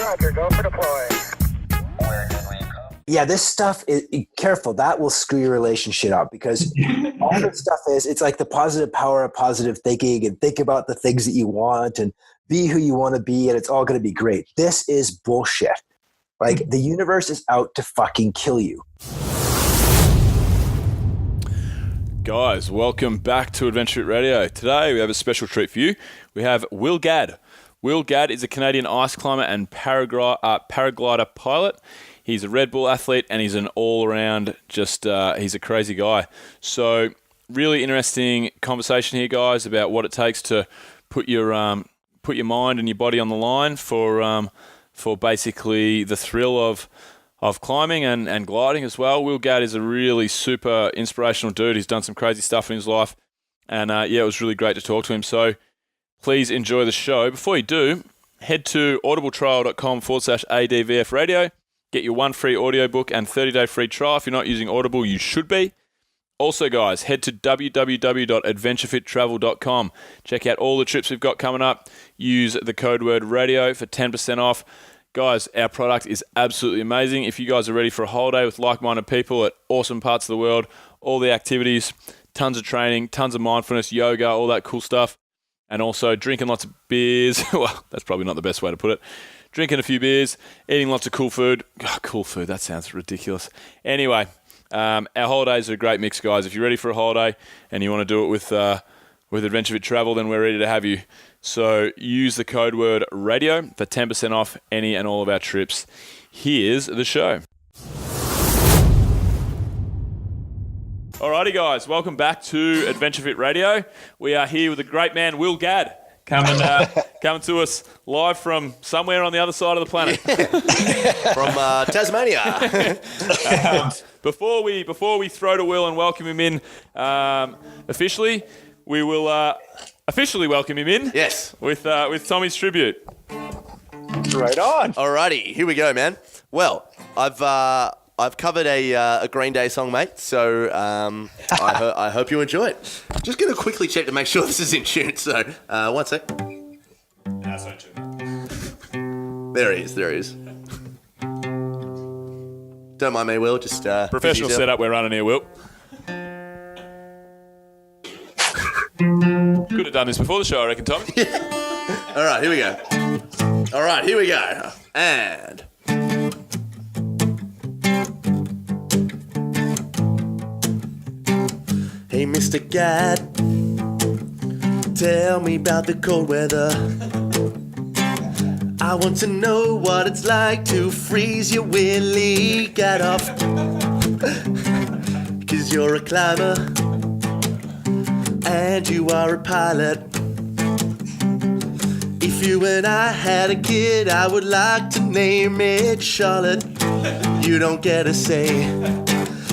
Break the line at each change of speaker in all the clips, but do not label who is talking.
Roger, go for deploy.
Yeah, this stuff is careful. That will screw your relationship up because all this stuff it's like the positive power of positive thinking and think about the things that you want and be who you want to be and it's all going to be great. This is bullshit. Like the universe is out to fucking kill you.
Guys, welcome back to Adventure Fit Radio. Today we have a special treat for you. We have Will Gadd. Will Gadd is a Canadian ice climber and paraglider pilot. He's a Red Bull athlete and he's an all-around he's a crazy guy. So really interesting conversation here, guys, about what it takes to put your mind and your body on the line for basically the thrill of climbing and gliding as well. Will Gadd is a really super inspirational dude. He's done some crazy stuff in his life. And it was really great to talk to him. So please enjoy the show. Before you do, head to audibletrial.com/ADVF radio. Get your one free audiobook and 30-day free trial. If you're not using Audible, you should be. Also, guys, head to www.adventurefittravel.com. Check out all the trips we've got coming up. Use the code word radio for 10% off. Guys, our product is absolutely amazing. If you guys are ready for a holiday with like-minded people at awesome parts of the world, all the activities, tons of training, tons of mindfulness, yoga, all that cool stuff, and also drinking lots of beers. Well, that's probably not the best way to put it. Drinking a few beers, eating lots of cool food. Oh, cool food, that sounds ridiculous. Anyway, our holidays are a great mix, guys. If you're ready for a holiday and you want to do it with Adventure Fit Travel, then we're ready to have you. So use the code word radio for 10% off any and all of our trips. Here's the show. Alrighty, guys, welcome back to Adventure Fit Radio. We are here with the great man Will Gadd, coming to us live from somewhere on the other side of the planet.
From Tasmania.
Before we throw to Will and welcome him in officially, we will officially welcome him in.
Yes.
With Tommy's tribute.
Right on.
Alrighty, here we go, man. Well, I've covered a Green Day song, mate. So I hope you enjoy it. Just gonna quickly check to make sure this is in tune. So one sec.
That's not true.
There he is. Don't mind me, Will. Just
Professional setup we're running here, Will. Could have done this before the show, I reckon, Tom.
All right, here we go. And hey, Mr. Gadd, tell me about the cold weather. I want to know what it's like to freeze your willy Gadd off. 'Cause you're a climber and you are a pilot. If you and I had a kid, I would like to name it Charlotte. You don't get a say.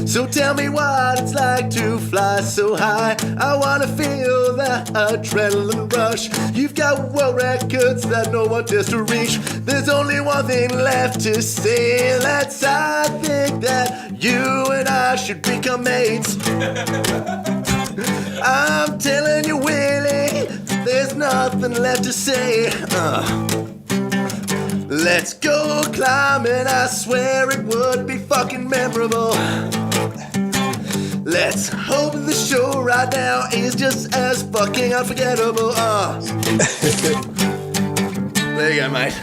So tell me what it's like to fly so high. I wanna feel that adrenaline rush. You've got world records that no one dares to reach. There's only one thing left to say. That's I think that you and I should become mates. I'm telling you, Willie, there's nothing left to say. Let's go climbing, I swear it would be fucking memorable. Let's hope the show right now is just as fucking unforgettable. There you go, mate.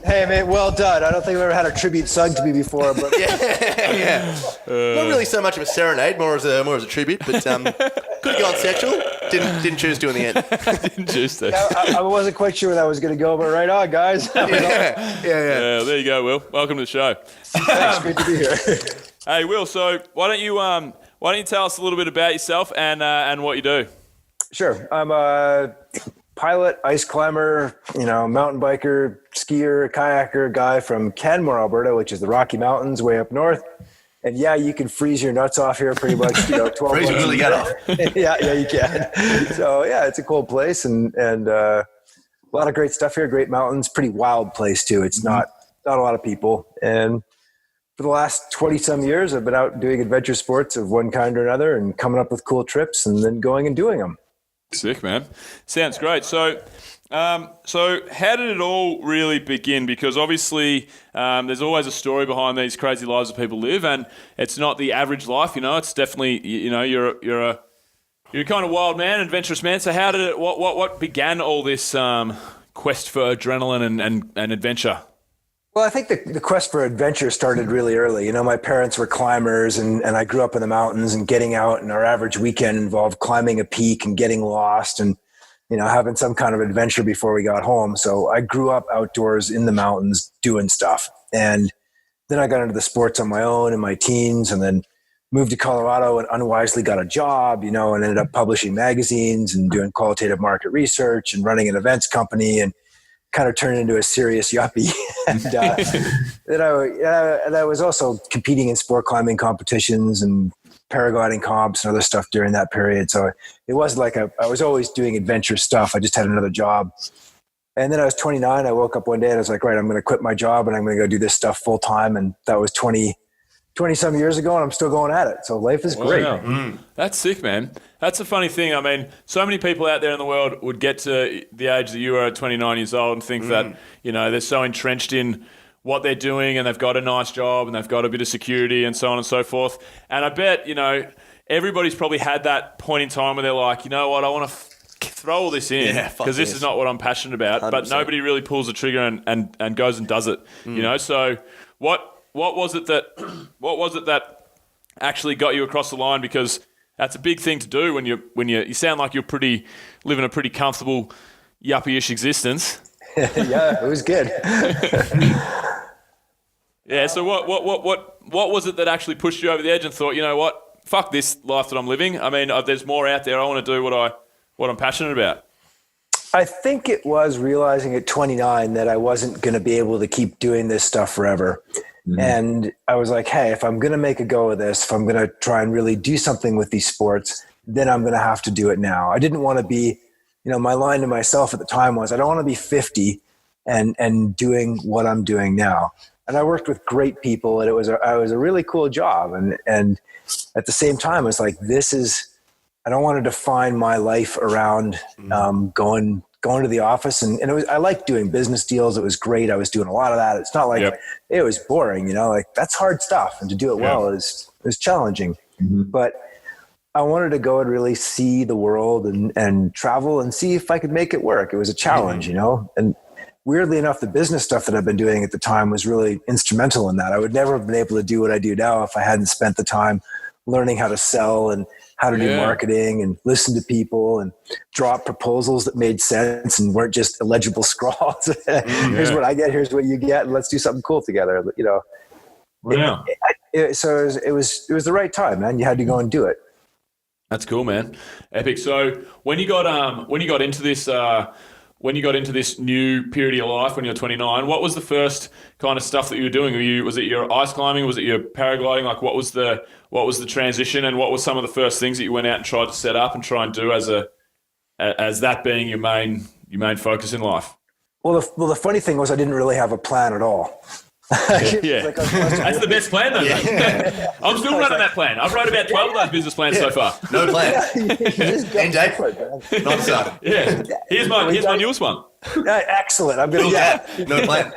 Hey, mate, well done. I don't think I've ever had a tribute sung to me before, but
Yeah. Not really so much of a serenade, more as a tribute, but could have gone sexual. Didn't choose to in the end.
Didn't choose to.
I wasn't quite sure where that was going to go, but right on, guys.
Yeah.
There you go, Will. Welcome to the show.
Thanks, great to be here.
Hey, Will. So why don't you tell us a little bit about yourself and what you do?
Sure. I'm a pilot, ice climber, mountain biker, skier, kayaker guy from Canmore, Alberta, which is the Rocky Mountains way up north. And yeah, you can freeze your nuts off here pretty much, 12
Freeze
months.
really get off.
yeah, you can. So yeah, it's a cool place and a lot of great stuff here, great mountains, pretty wild place too. It's not a lot of people. And for the last 20 some years, I've been out doing adventure sports of one kind or another and coming up with cool trips and then going and doing them.
Sick, man. Sounds great. So So how did it all really begin? Because obviously there's always a story behind these crazy lives that people live, and it's not the average life. It's definitely you're a kind of wild man, adventurous man. So how did it? What began all this quest for adrenaline and adventure?
Well, I think the quest for adventure started really early. My parents were climbers, and I grew up in the mountains, and getting out, and our average weekend involved climbing a peak and getting lost and having some kind of adventure before we got home. So I grew up outdoors in the mountains doing stuff. And then I got into the sports on my own in my teens, and then moved to Colorado and unwisely got a job, and ended up publishing magazines and doing qualitative market research and running an events company, and kind of turned into a serious yuppie. And then I was also competing in sport climbing competitions and paragliding comps and other stuff during that period. So it wasn't like I was always doing adventure stuff. I just had another job. And then I was 29. I woke up one day and I was like, right, I'm going to quit my job and I'm going to go do this stuff full time. And that was 20 some years ago, and I'm still going at it. So life is great.
Wow. That's sick, man. That's a funny thing. I mean, so many people out there in the world would get to the age that you were at 29 years old and think that, they're so entrenched in what they're doing and they've got a nice job and they've got a bit of security and so on and so forth. And I bet, everybody's probably had that point in time where they're like, you know what, I want to throw all this in because this is not what I'm passionate about. 100%. But nobody really pulls the trigger and goes and does it, So what was it that actually got you across the line? Because that's a big thing to do when you sound like you're living a pretty comfortable yuppie-ish existence.
Yeah, it was good.
Yeah. So what was it that actually pushed you over the edge and thought, you know what, fuck this life that I'm living. I mean, there's more out there. I want to do what I'm passionate about.
I think it was realizing at 29 that I wasn't going to be able to keep doing this stuff forever. Mm-hmm. And I was like, hey, if I'm going to make a go of this, if I'm going to try and really do something with these sports, then I'm going to have to do it now. I didn't want to be, my line to myself at the time was, I don't want to be 50 and doing what I'm doing now. And I worked with great people, and it was a really cool job. And at the same time, it's like, I don't want to define my life around going to the office. And I liked doing business deals. It was great. I was doing a lot of that. It's not like it was boring, like that's hard stuff. And to do it well is challenging. Mm-hmm. But I wanted to go and really see the world and travel and see if I could make it work. It was a challenge, and weirdly enough, the business stuff that I've been doing at the time was really instrumental in that. I would never have been able to do what I do now if I hadn't spent the time learning how to sell and how to do marketing and listen to people and draw up proposals that made sense and weren't just illegible scrawls. Here's what I get, here's what you get, and let's do something cool together.
Yeah.
So it was the right time, man. You had to go and do it.
That's cool, man. Epic. So when you got into this new period of your life when you're 29, what was the first kind of stuff that you were doing? Was it your ice climbing? Was it your paragliding? Like what was the transition, and what were some of the first things that you went out and tried to set up and try and do as that being your main focus in life?
Well, the funny thing was I didn't really have a plan at all.
Yeah. That's the best plan though. Yeah. I'm still running that plan. I've wrote about 12 of those business plans so far.
No plan. And Jake, not started.
Yeah. Here's my newest one.
Excellent. I'm going to
no plan.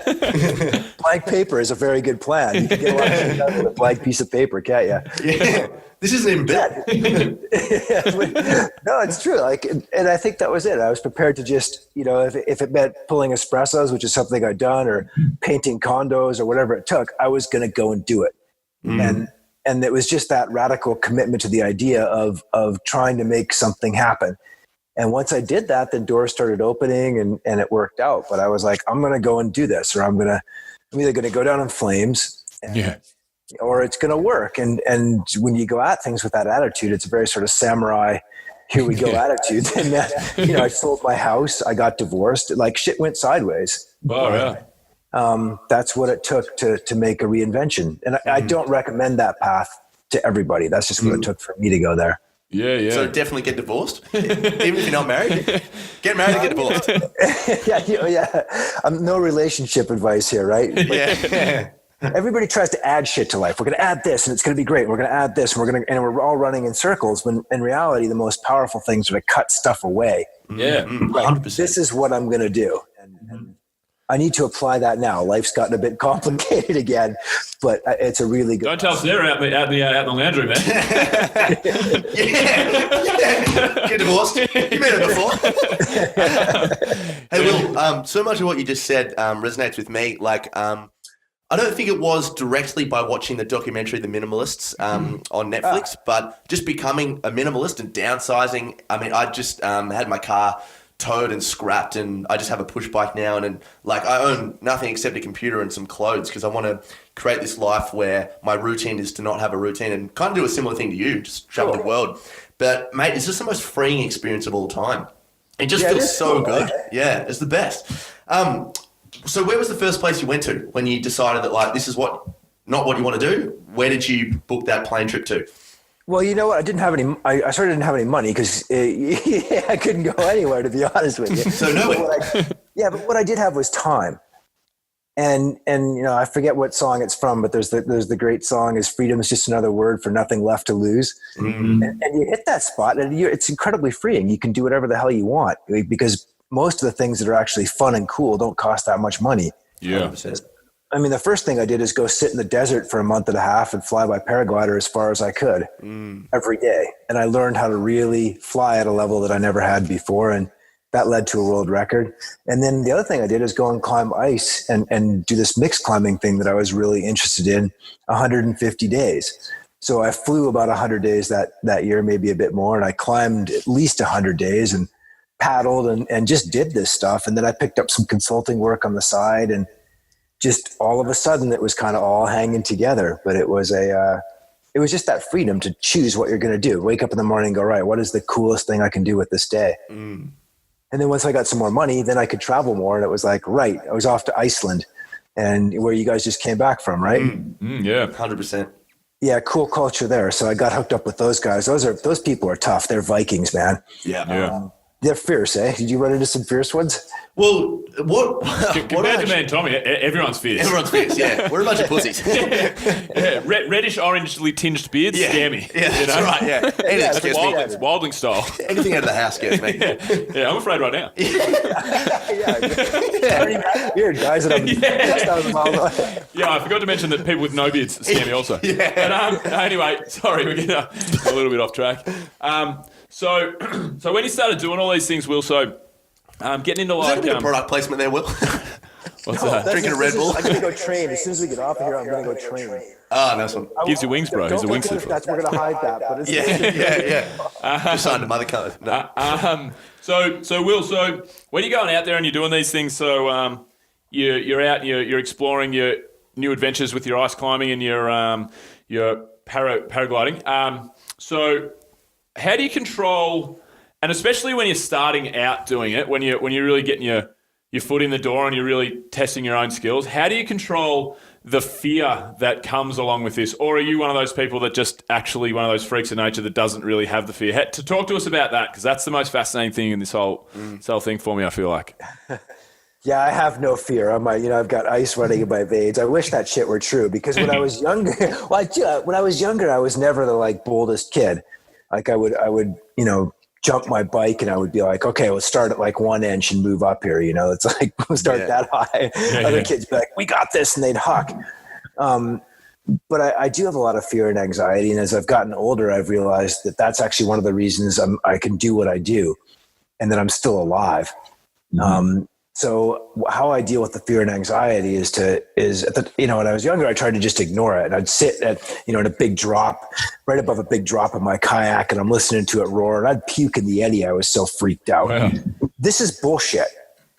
Blank paper is a very good plan. You can get a lot of shit done with a blank piece of paper, can't you?
Yeah. This isn't even bad.
No, it's true. And I think that was it. I was prepared to just, if it meant pulling espressos, which is something I'd done, or painting condos or whatever it took, I was going to go and do it. Mm. And it was just that radical commitment to the idea of trying to make something happen. And once I did that, the doors started opening and it worked out. But I was like, I'm going to go and do this, or I'm either going to go down in flames or it's going to work. And when you go at things with that attitude, it's a very sort of samurai, here we go attitude. And I sold my house, I got divorced, like shit went sideways.
Oh, yeah.
That's what it took to make a reinvention. And I don't recommend that path to everybody. That's just what it took for me to go there.
Yeah, yeah.
So definitely get divorced, even if you're not married. Get married and get divorced.
Yeah. No relationship advice here, right?
Yeah.
Everybody tries to add shit to life. We're going to add this and it's going to be great. We're going to add this and we're all running in circles when in reality, the most powerful things are to cut stuff away.
Yeah.
100%.
This is what I'm going to do. And I need to apply that now. Life's gotten a bit complicated again, but it's a really good.
Don't tell Sarah out in the lounge room, man.
yeah. Get divorced. You met her before. Hey, Will, so much of what you just said resonates with me. Like, I don't think it was directly by watching the documentary The Minimalists on Netflix, but just becoming a minimalist and downsizing. I mean, I just had my car towed and scrapped, and I just have a push bike now, and like I own nothing except a computer and some clothes because I want to create this life where my routine is to not have a routine and kind of do a similar thing to you, just travel the world. But mate, it's just the most freeing experience of all time. It just feels so good. Right? Yeah, it's the best. So where was the first place you went to when you decided that like this is not what you want to do? Where did you book that plane trip to?
Well, you know what? I didn't have any money because I couldn't go anywhere, to be honest with you.
So nowhere.
But what I did have was time. And you know, I forget what song it's from, but there's the great song is "Freedom is just another word for nothing left to lose." Mm-hmm. And you hit that spot, and it's incredibly freeing. You can do whatever the hell you want because most of the things that are actually fun and cool don't cost that much money.
Yeah.
100%.
I mean, the first thing I did is go sit in the desert for a month and a half and fly by paraglider as far as I could every day. And I learned how to really fly at a level that I never had before. And that led to a world record. And then the other thing I did is go and climb ice and do this mixed climbing thing that I was really interested in 150 days. So I flew about 100 days that year, maybe a bit more. And I climbed at least 100 days and paddled and just did this stuff. And then I picked up some consulting work on the side, and just all of a sudden it was kind of all hanging together. But it was just that freedom to choose what you're going to do. Wake up in the morning and go, right, what is the coolest thing I can do with this day? And then once I got some more money, then I could travel more. And it was like, right, I was off to Iceland, and where you guys just came back from, right?
Yeah,
100%.
Yeah, cool culture there. So I got hooked up with those guys. Those people are tough. They're Vikings, man.
Yeah.
They're fierce, eh? Did you run into some fierce ones?
Well,
compared to me and Tommy, everyone's fierce.
Everyone's fierce, yeah. We're a bunch of pussies.
Reddish, orangely tinged beards scare me.
Yeah, that's right, yeah.
It's wildling style.
Anything out of the house scares me.
Yeah, I'm afraid right now.
Weird guys that
I forgot to mention that people with no beards scare me also. But anyway, sorry, we're getting a little bit off track. So when you started doing all these things, Will, getting into like...
Is that a product placement there, Will?
What's that?
Drinking a Red Bull?
I'm going to go train. As soon as we get off of here, I'm going to go train.
Oh, nice one.
Gives you wings, bro. He's a wing sniffer.
We're going to hide that. But it's
Just signed a mother code. No.
So Will, when you're going out there and you're doing these things, so you're out and you're exploring your new adventures with your ice climbing and your paragliding. So how do you control, and especially when you're starting out doing it, when you're really getting your foot in the door and you're really testing your own skills, how do you control the fear that comes along with this? Or are you one of those people that just actually one of those freaks of nature that doesn't really have the fear? To talk to us about that, because that's the most fascinating thing in this whole thing for me, I feel like.
Yeah, I have no fear. I've got ice running in my veins. I wish that shit were true, because when I was younger, I was never the boldest kid. Like I would, jump my bike and I would be like, okay, let's start at 1 inch and move up here. It's like, we'll start that high. Other kids be like, we got this. And they'd huck. But I do have a lot of fear and anxiety. And as I've gotten older, I've realized that that's actually one of the reasons I can do what I do and that I'm still alive. So how I deal with the fear and anxiety when I was younger, I tried to just ignore it. And I'd sit at a big drop, right above a big drop in my kayak, and I'm listening to it roar, and I'd puke in the eddy. I was so freaked out. Wow. This is bullshit.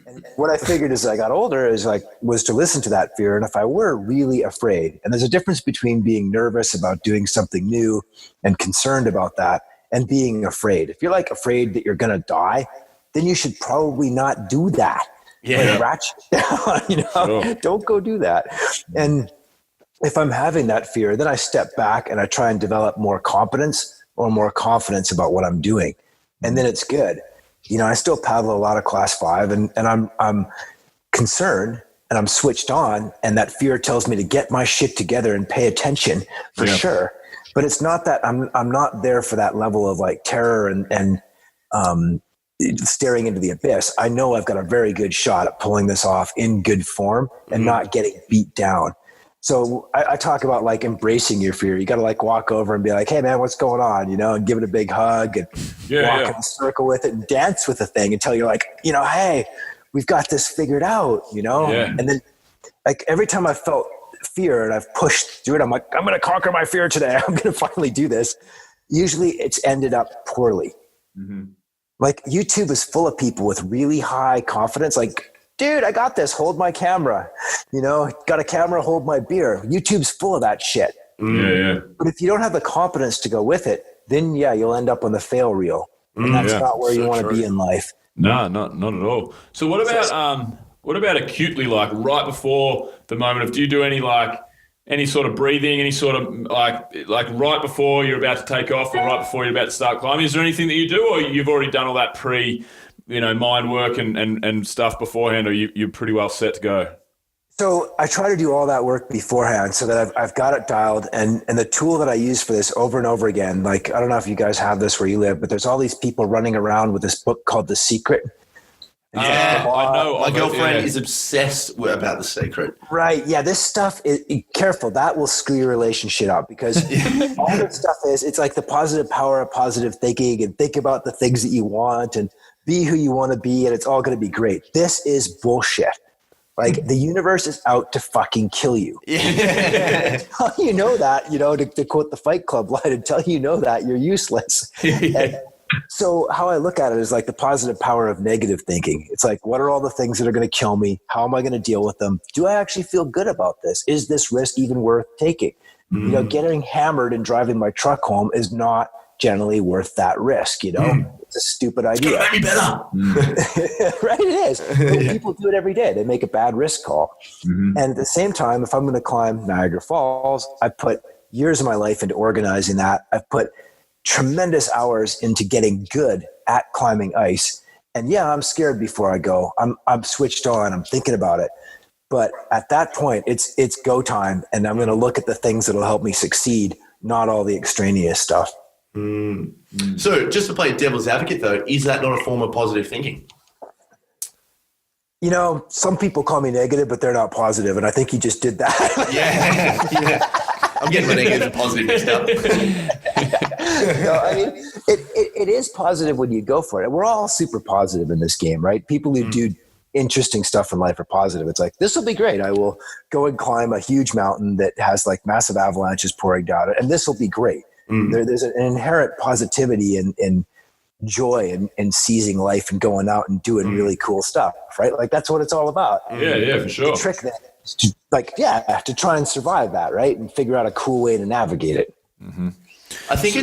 And what I figured as I got older was to listen to that fear. And if I were really afraid, and there's a difference between being nervous about doing something new and concerned about that and being afraid. If you're afraid that you're going to die, then you should probably not do that.
Yeah.
Ratchet down, Sure. Don't go do that. And if I'm having that fear, then I step back and I try and develop more competence or more confidence about what I'm doing. And then it's good. I still paddle a lot of class 5 and I'm concerned and I'm switched on, and that fear tells me to get my shit together and pay attention for sure. But it's not that I'm not there for that level of like terror and staring into the abyss. I know I've got a very good shot at pulling this off in good form and not getting beat down. So I talk about like embracing your fear. You got to like walk over and be like, hey man, what's going on? You know, and give it a big hug and walk in a circle with it and dance with the thing until you're like, you know, hey, we've got this figured out, you know? And then like every time I felt fear and I've pushed through it, I'm like, I'm going to conquer my fear today. I'm going to finally do this. Usually it's ended up poorly. Like YouTube is full of people with really high confidence. Like, dude, I got this. Hold my camera. You know, got a camera, hold my beer. YouTube's full of that shit. But if you don't have the confidence to go with it, then you'll end up on the fail reel. And that's not where you want to be in life.
No, not at all. So what about acutely, like right before the moment of, do you do any sort of breathing, any sort of like right before you're about to take off or right before you're about to start climbing? Is there anything that you do, or you've already done all that mind work and stuff beforehand, or you're pretty well set to go?
So I try to do all that work beforehand so that I've got it dialed. And the tool that I use for this over and over again, like, I don't know if you guys have this where you live, but there's all these people running around with this book called The Secret.
I know. My girlfriend is obsessed about The Secret.
Right. Yeah. This stuff is careful. That will screw your relationship up because all this stuff it's like the positive power of positive thinking, and think about the things that you want and be who you want to be. And it's all going to be great. This is bullshit. Like the universe is out to fucking kill you. You know that, you know, to quote the Fight Club line, until you know that, you're useless. So how I look at it is like the positive power of negative thinking. It's like, what are all the things that are going to kill me? How am I going to deal with them? Do I actually feel good about this? Is this risk even worth taking? You know, getting hammered and driving my truck home is not generally worth that risk. You know, it's a stupid idea.
It's going to make me better.
Right, it is. But people do it every day. They make a bad risk call. And at the same time, if I'm going to climb Niagara Falls, I put years of my life into organizing that. I've put tremendous hours into getting good at climbing ice. And I'm scared before I go. I'm switched on. I'm thinking about it. But at that point, it's go time. And I'm going to look at the things that'll help me succeed, not all the extraneous stuff.
So just to play devil's advocate though, is that not a form of positive thinking?
You know, some people call me negative, but they're not positive. And I think you just did that.
Yeah. I'm getting my negative and positive mixed up.
No, I mean, it is positive when you go for it. We're all super positive in this game, right? People who do interesting stuff in life are positive. It's like, this will be great. I will go and climb a huge mountain that has like massive avalanches pouring down it, and this will be great. There's an inherent positivity and joy in seizing life and going out and doing really cool stuff, right? Like that's what it's all about.
Yeah, for sure.
The trick then is to try and survive that, right? And figure out a cool way to navigate it.
I think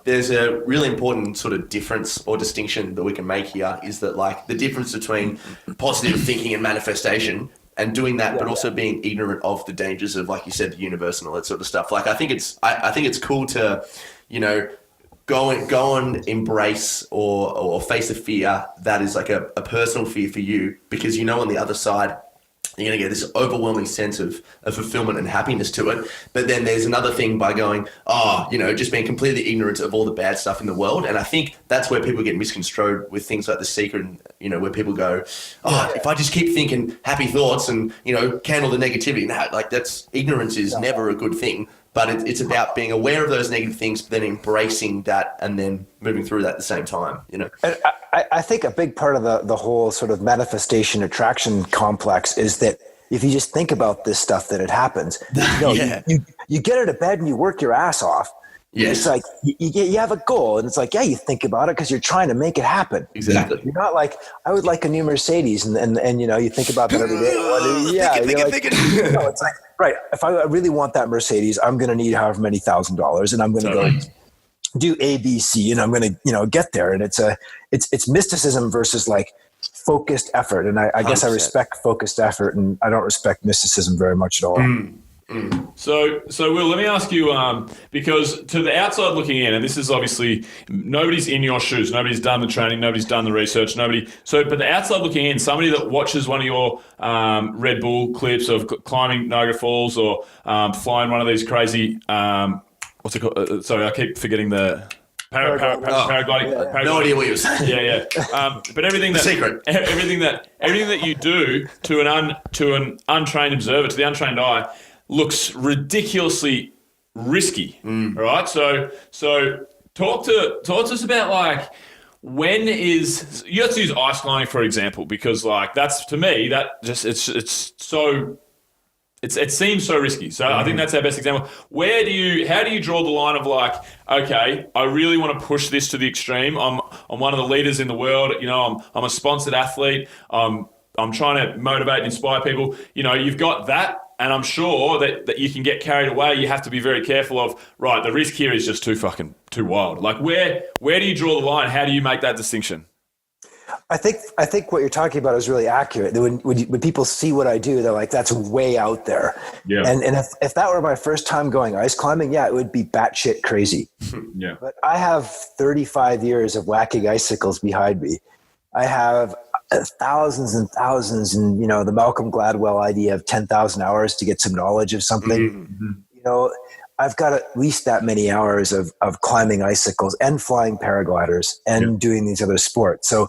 there's a really important sort of difference or distinction that we can make here, is that like the difference between positive thinking and manifestation and doing that, but also being ignorant of the dangers of, like you said, the universe and all that sort of stuff. Like I think it's cool to, you know, go and embrace or face a fear that is like a personal fear for you, because you know on the other side you're going to get this overwhelming sense of fulfillment and happiness to it. But then there's another thing by going, just being completely ignorant of all the bad stuff in the world. And I think that's where people get misconstrued with things like The Secret, and, you know, where people go, if I just keep thinking happy thoughts and, you know, candle the negativity, like that's ignorance is never a good thing. But it's about being aware of those negative things, but then embracing that and then moving through that at the same time, you know.
And I think a big part of the whole sort of manifestation attraction complex is that if you just think about this stuff, that it happens. You get out of bed and you work your ass off. Yes. It's like you have a goal, and it's like, you think about it because you're trying to make it happen.
Exactly.
You're not like, I would like a new Mercedes, and you know, you think about that every day. No, it's like, right, if I really want that Mercedes, I'm going to need however many $1,000, and I'm going to go do A, B, C, and I'm going to, you know, get there. And it's mysticism versus like focused effort. And I guess I respect focused effort, and I don't respect mysticism very much at all.
So Will, let me ask you, because to the outside looking in, and this is obviously nobody's in your shoes, nobody's done the training, nobody's done the research, but the outside looking in, somebody that watches one of your Red Bull clips of climbing Niagara Falls or flying one of these crazy, what's it called? Sorry, I keep forgetting the. Paragliding.
No idea what you're saying.
Yeah. But everything that
secret.
everything that you do to an untrained observer, to the untrained eye, looks ridiculously risky. Right? So talk to us about like when is you have to use ice climbing for example, because like that's to me that just it's so. It seems so risky. So I think that's our best example. How do you draw the line of like, okay, I really want to push this to the extreme. I'm one of the leaders in the world. You know, I'm a sponsored athlete. I'm trying to motivate and inspire people. You know, you've got that, and I'm sure that you can get carried away. You have to be very careful of, right, the risk here is just too wild. Like where do you draw the line? How do you make that distinction?
I think what you're talking about is really accurate. When people see what I do, they're like, that's way out there.
Yeah.
And if that were my first time going ice climbing, yeah, it would be batshit crazy.
Yeah.
But I have 35 years of whacking icicles behind me. I have thousands and thousands, and you know, the Malcolm Gladwell idea of 10,000 hours to get some knowledge of something.
Mm-hmm.
You know, I've got at least that many hours of climbing icicles and flying paragliders and doing these other sports. So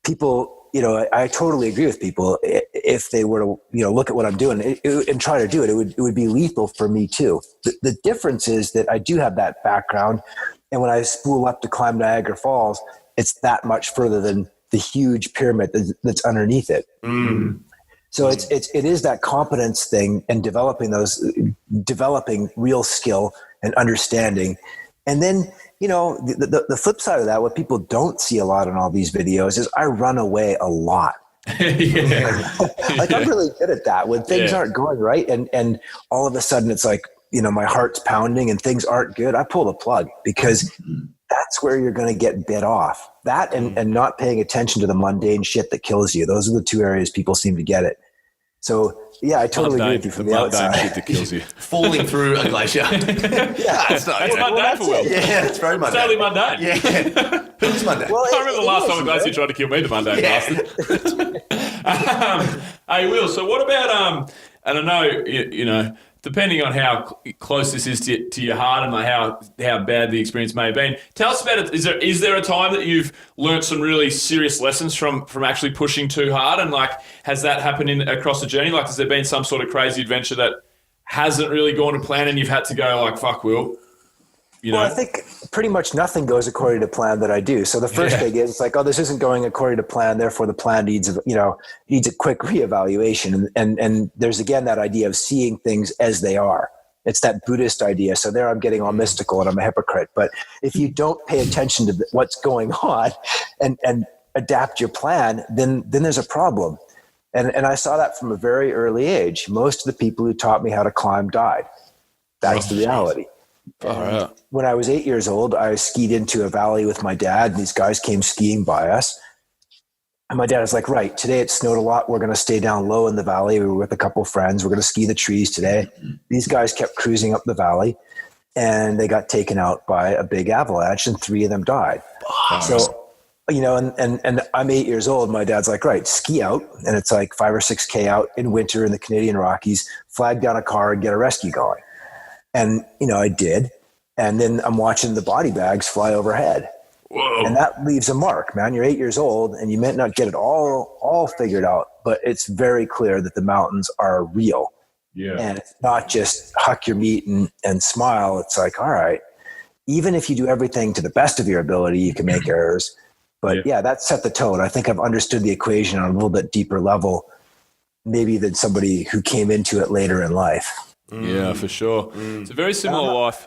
people, you know, I totally agree with people. If they were to, you know, look at what I'm doing and try to do it, it would be lethal for me too. The difference is that I do have that background, and when I spool up to climb Niagara Falls, it's that much further than the huge pyramid that's underneath it. So it is that competence thing and developing real skill and understanding, and then. You know, the flip side of that, what people don't see a lot in all these videos is I run away a lot. Like I'm really good at that when things aren't going right. And all of a sudden it's like, you know, my heart's pounding and things aren't good. I pull the plug because that's where you're going to get bit off. That and not paying attention to the mundane shit that kills you. Those are the two areas people seem to get it. So yeah, I totally agree with you from the outside.
Shit that kills you.
Falling through a glacier.
That's mundane for Will.
Yeah, it's very mundane.
Totally mundane.
Yeah. Who's mundane?
Well,
I remember the last time a glacier tried to kill me, the mundane bastard. Hey, Will, so what about, and I know, you know, depending on how close this is to your heart and like how bad the experience may have been, tell us about it. Is there a time that you've learnt some really serious lessons from actually pushing too hard, and like has that happened across the journey? Like, has there been some sort of crazy adventure that hasn't really gone to plan and you've had to go like, fuck, Will? You know?
Well, I think pretty much nothing goes according to plan that I do. So the first thing is like, oh, this isn't going according to plan. Therefore, the plan needs a quick reevaluation. And there's again that idea of seeing things as they are. It's that Buddhist idea. So there I'm getting all mystical and I'm a hypocrite. But if you don't pay attention to what's going on and adapt your plan, then there's a problem. And I saw that from a very early age. Most of the people who taught me how to climb died. That's the reality. When I was 8 years old, I skied into a valley with my dad, and these guys came skiing by us. And my dad was like, right, today it snowed a lot. We're going to stay down low in the valley. We were with a couple of friends. We're going to ski the trees today. These guys kept cruising up the valley, and they got taken out by a big avalanche, and 3 of them died. So, you know, and I'm 8 years old. My dad's like, right, ski out. And it's like 5 or 6K out in winter in the Canadian Rockies, flag down a car and get a rescue going. And, you know, I did. And then I'm watching the body bags fly overhead. Whoa. And that leaves a mark, man. You're 8 years old and you might not get it all figured out, but it's very clear that the mountains are real. Yeah. And it's not just huck your meat and smile. It's like, all right, even if you do everything to the best of your ability, you can make errors. But yeah, that set the tone. I think I've understood the equation on a little bit deeper level, maybe than somebody who came into it later in life.
Yeah, for sure. It's a very similar life.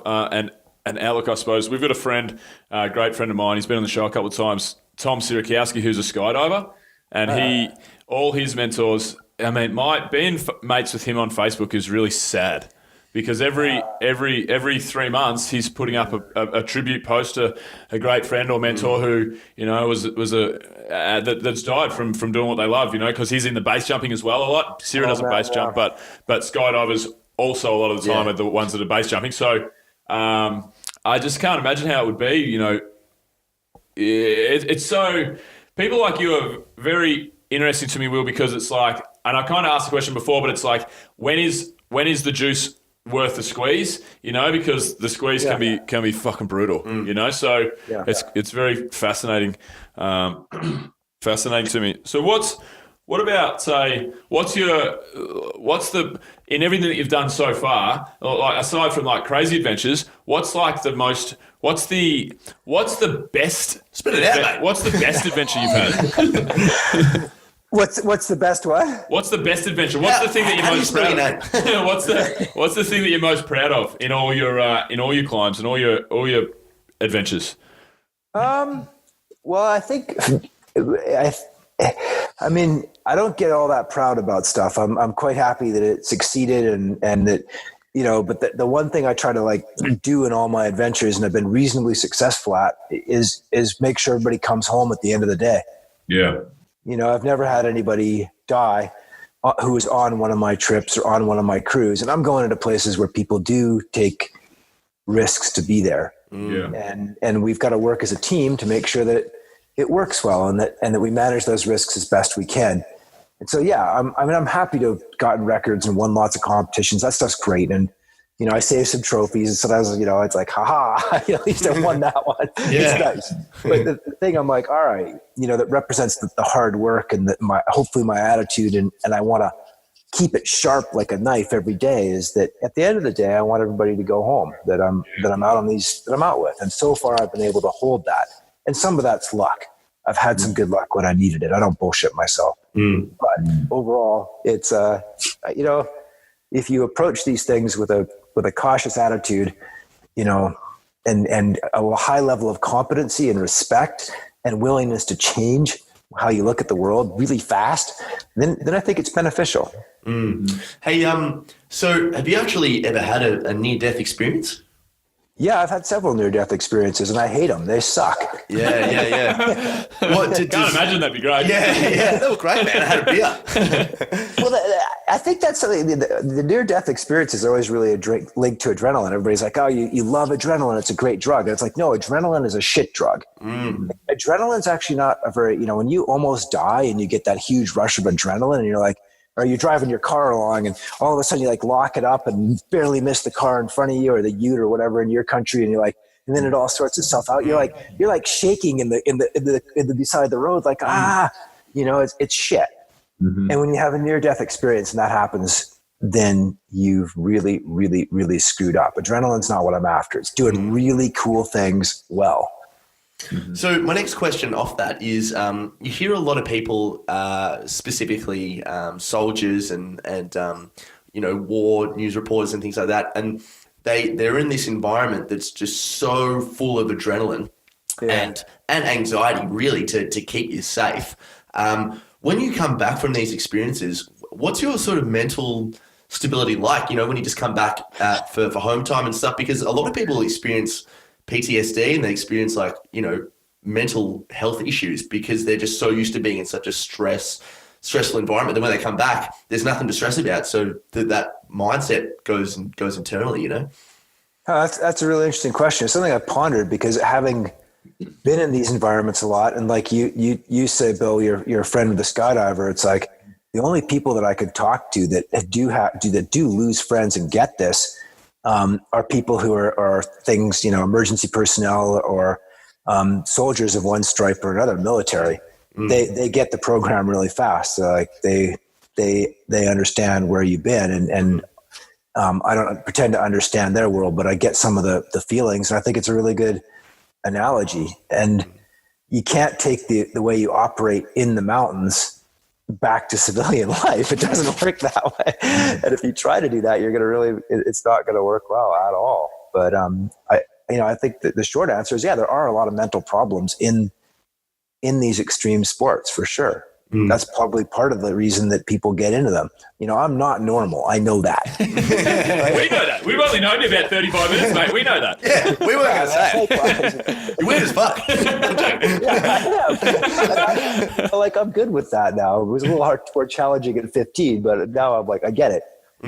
And outlook, I suppose. We've got a friend, a great friend of mine. He's been on the show a couple of times, Tom Sirikowski, who's a skydiver. And all his mentors, I mean, being mates with him on Facebook is really sad because every 3 months he's putting up a tribute post to a great friend or mentor who, you know, that's died from doing what they love, you know, because he's in the base jumping as well a lot. Sarah doesn't base jump, but skydivers also a lot of the time are the ones that are base jumping. So I just can't imagine how it would be, you know. It's so, people like you are very interesting to me, Will, because it's like, and I kind of asked the question before, but it's like, when is the juice worth the squeeze? You know, because the squeeze can be fucking brutal. You know, so it's very fascinating, fascinating to me. So what about, say, what's the, in everything that you've done so far, like aside from like crazy adventures, what's the best?
Spit it out, mate.
What's the best adventure you've had?
What's the best what?
What's the best adventure? What's the thing that you're most proud of? What's the thing that you're most proud of in all your climbs and all your adventures?
Well, I think I mean, I don't get all that proud about stuff. I'm quite happy that it succeeded and that, you know, but the one thing I try to like do in all my adventures and I've been reasonably successful at is make sure everybody comes home at the end of the day.
Yeah.
You know, I've never had anybody die who was on one of my trips or on one of my crews. And I'm going into places where people do take risks to be there.
Yeah.
And we've got to work as a team to make sure that it works well and that we manage those risks as best we can. And so, yeah, I'm happy to have gotten records and won lots of competitions. That stuff's great. And, you know, I saved some trophies and sometimes, you know, it's like, haha, at least I won that one. It's nice. But the thing I'm like, all right, you know, that represents the hard work and hopefully my attitude. And I want to keep it sharp like a knife every day is that at the end of the day, I want everybody to go home that I'm out with. And so far I've been able to hold that. And some of that's luck. I've had some good luck when I needed it. I don't bullshit myself. But overall, it's, you know, if you approach these things with a cautious attitude, you know, and a high level of competency and respect and willingness to change how you look at the world really fast, then I think it's beneficial.
Hey, so have you actually ever had a near-death experience?
Yeah, I've had several near-death experiences, and I hate them. They suck.
Yeah. Can't
imagine that'd be great.
Yeah, they were great, man. I had a beer.
Well, I think that's something. The near-death experiences are always really linked to adrenaline. Everybody's like, "Oh, you love adrenaline; it's a great drug." And it's like, no, adrenaline is a shit drug. Adrenaline's actually not a very, you know, when you almost die and you get that huge rush of adrenaline, and you're like, or you're driving your car along and all of a sudden you like lock it up and barely miss the car in front of you or the ute or whatever in your country. And you're like, and then it all sorts itself out. You're like shaking in the beside the road, like, you know, it's shit. And when you have a near death experience and that happens, then you've really, really, really screwed up. Adrenaline's not what I'm after. It's doing really cool things well.
So my next question off that is, you hear a lot of people, specifically soldiers and you know, war news reporters and things like that, and they're in this environment that's just so full of adrenaline and anxiety, really, to keep you safe. When you come back from these experiences, what's your sort of mental stability like? You know, when you just come back for home time and stuff, because a lot of people experience PTSD and they experience, like, you know, mental health issues because they're just so used to being in such a stressful environment. Then when they come back, there's nothing to stress about. So that mindset goes internally, you know?
That's a really interesting question. It's something I've pondered because having been in these environments a lot, and like you say, Bill, you're a friend of the skydiver. It's like the only people that I could talk to that do lose friends and get this are people who are things, you know, emergency personnel or soldiers of one stripe or another, military. They get the program really fast. So like they understand where you've been, and I don't pretend to understand their world, but I get some of the feelings, and I think it's a really good analogy. And you can't take the way you operate in the mountains back to civilian life. It doesn't work that way. And if you try to do that, it's not going to work well at all. But I think that the short answer is, yeah, there are a lot of mental problems in these extreme sports for sure. That's probably part of the reason that people get into them. You know, I'm not normal. I know that.
We know that. We've only known you about 35 minutes, mate. We know that.
Yeah, we weren't going to say it. You're weird as fuck.
Like, I'm good with that now. It was a little more challenging at 15, but now I'm like, I get it.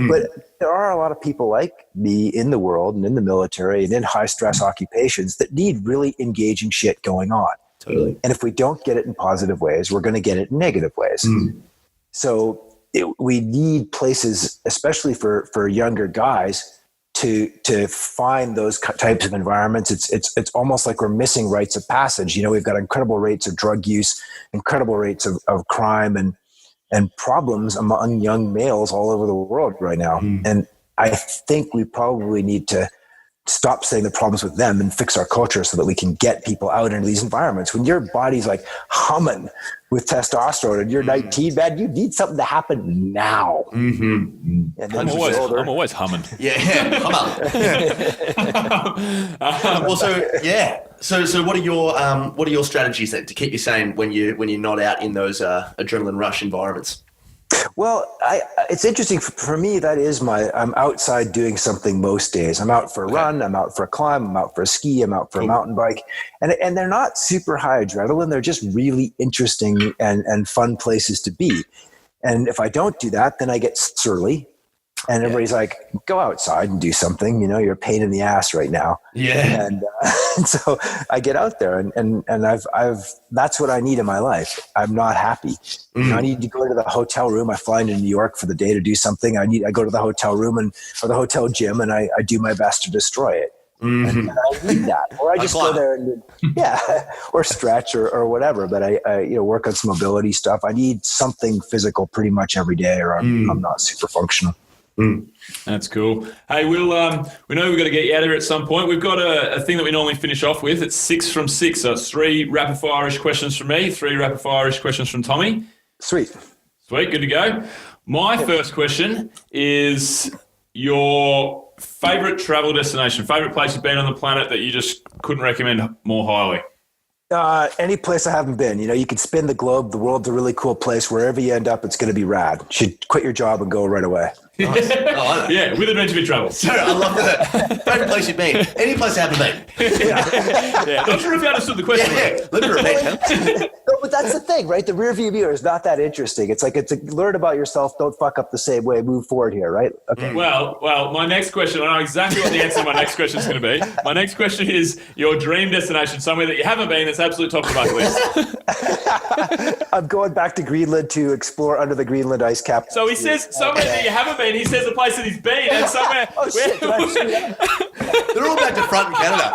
But there are a lot of people like me in the world and in the military and in high stress occupations that need really engaging shit going on.
Totally.
And if we don't get it in positive ways, we're going to get it in negative ways. So we need places, especially for younger guys, to find those types of environments. It's almost like we're missing rites of passage. You know, we've got incredible rates of drug use, incredible rates of crime and problems among young males all over the world right now. And I think we probably need to stop saying the problems with them and fix our culture so that we can get people out into these environments. When your body's like humming with testosterone and you're 19, man, you need something to happen now. And
I'm always humming.
Yeah, well, so what are your strategies then to keep you sane when you're not out in those adrenaline rush environments?
Well, it's interesting for me. That is I'm outside doing something most days. I'm out for a run. I'm out for a climb. I'm out for a ski. I'm out for a mountain bike. And they're not super high adrenaline. They're just really interesting and fun places to be. And if I don't do that, then I get surly. And everybody's like, go outside and do something. You know, you're a pain in the ass right now.
Yeah.
And so I get out there and I've that's what I need in my life. I'm not happy. You know, I need to go to the hotel room. I fly into New York for the day to do something. I go to the hotel room or the hotel gym and I do my best to destroy it. And I need that. Or I just go there and or stretch or whatever. But I work on some mobility stuff. I need something physical pretty much every day or I'm not super functional.
That's cool. Hey, we know we've got to get you out of here at some point. We've got a thing that we normally finish off with. It's 6 from 6. So it's 3 rapid-fire-ish questions from me, 3 rapid-fire-ish questions from Tommy.
Sweet.
Good to go. My first question is your favourite travel destination, favourite place you've been on the planet that you just couldn't recommend more highly.
Any place I haven't been. You know, you could spin the globe. The world's a really cool place. Wherever you end up, it's going to be rad. You should quit your job and go right away.
Nice. Yeah, with Adventure Bit Travel.
Sorry, I love that. Favorite place you've been? Any place I haven't been.
Not sure if you understood the question.
Let me repeat.
No, but that's the thing, right? The rear view mirror is not that interesting. It's like learn about yourself. Don't fuck up the same way. Move forward here, right? Okay.
Well, my next question, I know exactly what the answer to my next question is going to be. My next question is your dream destination, somewhere that you haven't been that's absolute top of the bucket list.
I'm going back to Greenland to explore under the Greenland ice cap.
So he says somewhere that you haven't been. He says a place that he's been and somewhere.
Oh, shit.
They're all back to front in Canada.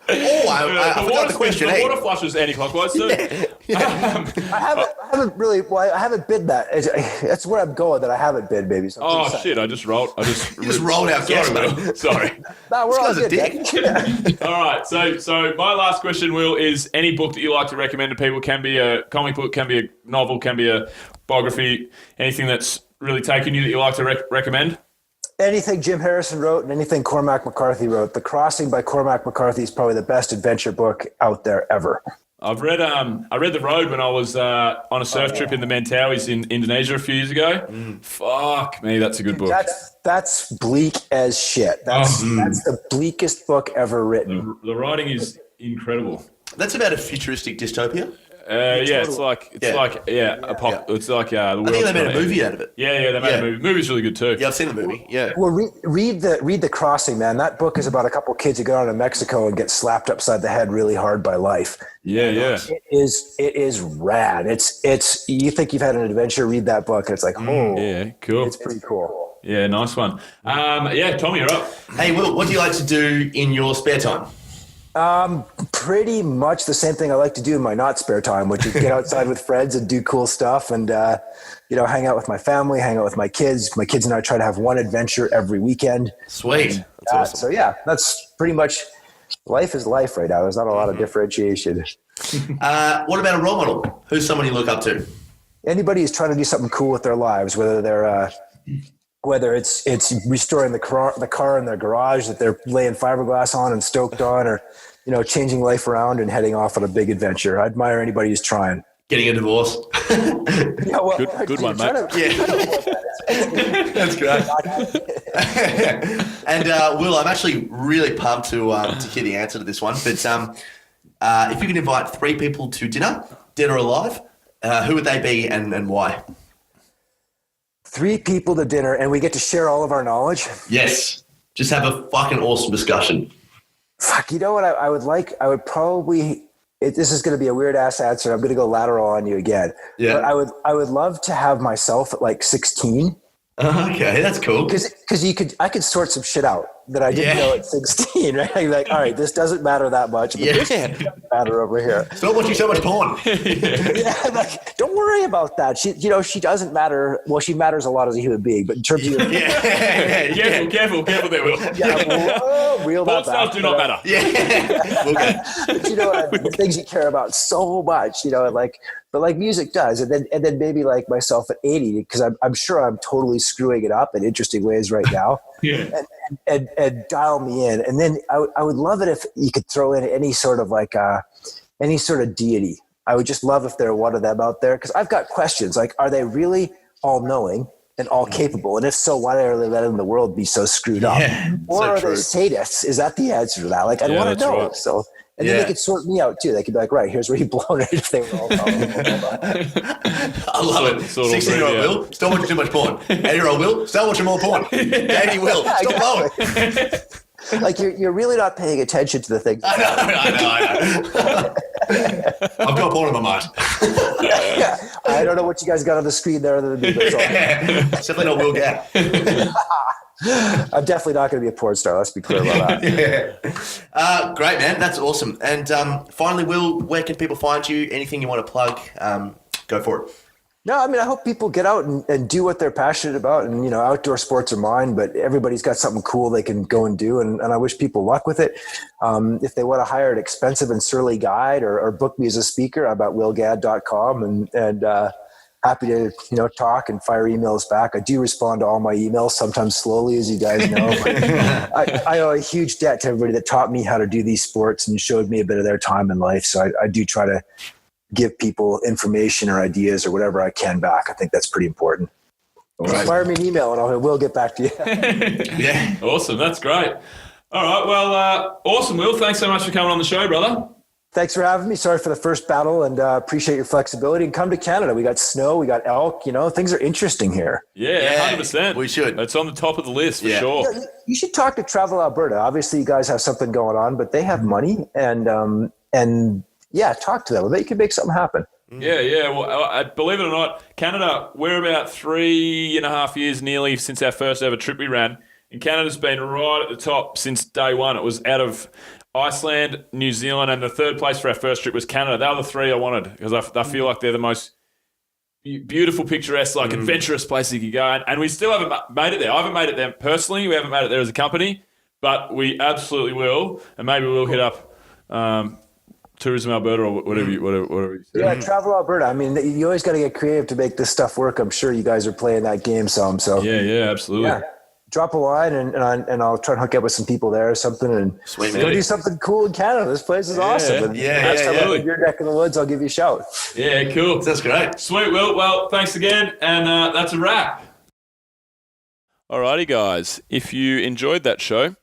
I forgot the question.
The water flushes anti-clockwise too.
I haven't really. Well, I haven't been that. That's where I'm going. That I haven't been. Maybe.
Shit! I just rolled.
You just rolled out.
Sorry.
No, we're all good.
All right. So my last question, Will, is any book that you like to recommend to people. Can be a comic book, can be a novel, can be a biography. Anything that's really taken you that you like to recommend?
Anything Jim Harrison wrote and anything Cormac McCarthy wrote. The Crossing by Cormac McCarthy is probably the best adventure book out there ever.
I read The Road when I was on a surf trip in the Mentawais in Indonesia a few years ago. Fuck me, that's a good book.
That's bleak as shit. That's the bleakest book ever written.
The writing is incredible.
That's about a futuristic dystopia.
It's like the world.
I think they made a movie out of it.
Yeah, they made a movie. The movie's really good too.
Yeah, I've seen the movie. Yeah.
Well, read the Crossing, man. That book is about a couple kids who go down to Mexico and get slapped upside the head really hard by life.
Yeah.
It is rad. It's you think you've had an adventure, read that book, and it's like,
yeah, cool.
It's pretty cool.
Yeah, nice one. Tommy, you're up.
Hey, Will, what do you like to do in your spare time?
Pretty much the same thing I like to do in my not spare time, which is get outside with friends and do cool stuff and, hang out with my family, hang out with my kids. My kids and I try to have one adventure every weekend.
Sweet. That's awesome.
So yeah, that's pretty much life is life right now. There's not a lot of differentiation.
What about a role model? Who's someone you look up to?
Anybody who's trying to do something cool with their lives, whether it's restoring the car in their garage that they're laying fiberglass on and stoked on, or changing life around and heading off on a big adventure. I admire anybody who's trying.
Getting a divorce.
Yeah, well,
Good one, mate.
That's great. And Will, I'm actually really pumped to hear the answer to this one. But if you could invite 3 people to dinner, dead or alive, who would they be and why?
3 people to dinner, and we get to share all of our knowledge.
Yes. Just have a fucking awesome discussion.
Fuck, you know what I would like? I would probably. This is going to be a weird ass answer. I'm going to go lateral on you again.
Yeah.
But I would love to have myself at like 16.
Okay, that's cool.
Because I could sort some shit out that I didn't know at 16, right? Like, all right, this doesn't matter that much, but this doesn't matter over here.
Stop watching so much porn.
Yeah, like, don't worry about that. She doesn't matter. Well, she matters a lot as a human being, but in terms of
Careful there, Will.
Reel that back.
Sports do not matter.
Yeah. Okay.
But the things you care about so much, but music does. And then maybe like myself at 80, because I'm sure I'm totally screwing it up in interesting ways right now.
Yeah.
And dial me in. And then I would love it if you could throw in any sort of any sort of deity. I would just love if there were one of them out there, because I've got questions like, are they really all knowing and all capable? And if so, why are they letting the world be so screwed up? Or are they sadists? Is that the answer to that? Like, I want to know. Right. So, and then they could sort me out too. They could be like, right, here's where you blown it if they were all
I love it. 16-year-old Will, stop watching too much porn. 8-year-old Will, start watching more porn. Daddy Will, stop blowing.
Like you're really not paying attention to the things.
I know. I've got porn in my mind.
I don't know what you guys got on the screen there other than me. But
it's definitely not Will Gadd.
I'm definitely not going to be a porn star. Let's be clear about
that. Great, man. That's awesome. And finally, Will, where can people find you? Anything you want to plug? Go for it.
No, I mean, I hope people get out and do what they're passionate about. And, outdoor sports are mine, but everybody's got something cool they can go and do. And I wish people luck with it. If they want to hire an expensive and surly guide or book me as a speaker, I'm at willgadd.com and happy to, talk and fire emails back. I do respond to all my emails, sometimes slowly, as you guys know. But I owe a huge debt to everybody that taught me how to do these sports and showed me a bit of their time in life. So I do try to give people information or ideas or whatever I can back. I think that's pretty important. Right. Fire me an email and I will get back to you.
Yeah.
Awesome. That's great. All right. Well, awesome, Will. Thanks so much for coming on the show, brother.
Thanks for having me. Sorry for the first battle and appreciate your flexibility. And come to Canada. We got snow, we got elk, things are interesting here.
Yeah, 100%.
We should.
It's on the top of the list for sure.
Yeah, you should talk to Travel Alberta. Obviously you guys have something going on, but they have money and talk to them. I bet you can make something happen.
Yeah. Well, believe it or not, Canada, we're about 3.5 years nearly since our first ever trip we ran. And Canada's been right at the top since day one. It was out of Iceland, New Zealand, and the third place for our first trip was Canada. They were the 3 I wanted because I feel like they're the most beautiful, picturesque, adventurous place you could go. And we still haven't made it there. I haven't made it there personally. We haven't made it there as a company, but we absolutely will. And maybe we'll hit up Tourism Alberta or whatever you say.
Yeah, Travel Alberta. I mean, you always got to get creative to make this stuff work. I'm sure you guys are playing that game some. So
yeah, absolutely. Yeah.
Drop a line and I'll try and hook up with some people there or something and go do something cool in Canada. This place is awesome. And next time I'm in your neck of the woods, I'll give you a shout.
Yeah, cool.
That's great.
Sweet, Will. Well, thanks again. And that's a wrap. Alrighty, guys. If you enjoyed that show,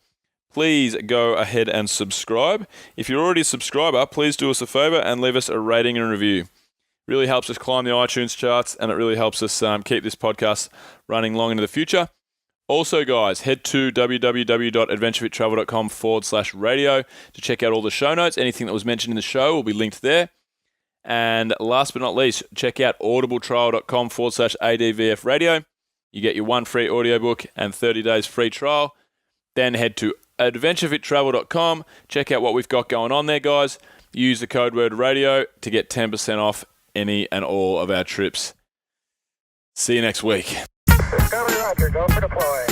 please go ahead and subscribe. If you're already a subscriber, please do us a favor and leave us a rating and review. It really helps us climb the iTunes charts and it really helps us keep this podcast running long into the future. Also, guys, head to www.adventurefittravel.com/radio to check out all the show notes. Anything that was mentioned in the show will be linked there. And last but not least, check out audibletrial.com/ADVF radio. You get your 1 free audiobook and 30 days free trial. Then head to adventurefittravel.com. Check out what we've got going on there, guys. Use the code word radio to get 10% off any and all of our trips. See you next week.
Discovery Roger, go for deploy.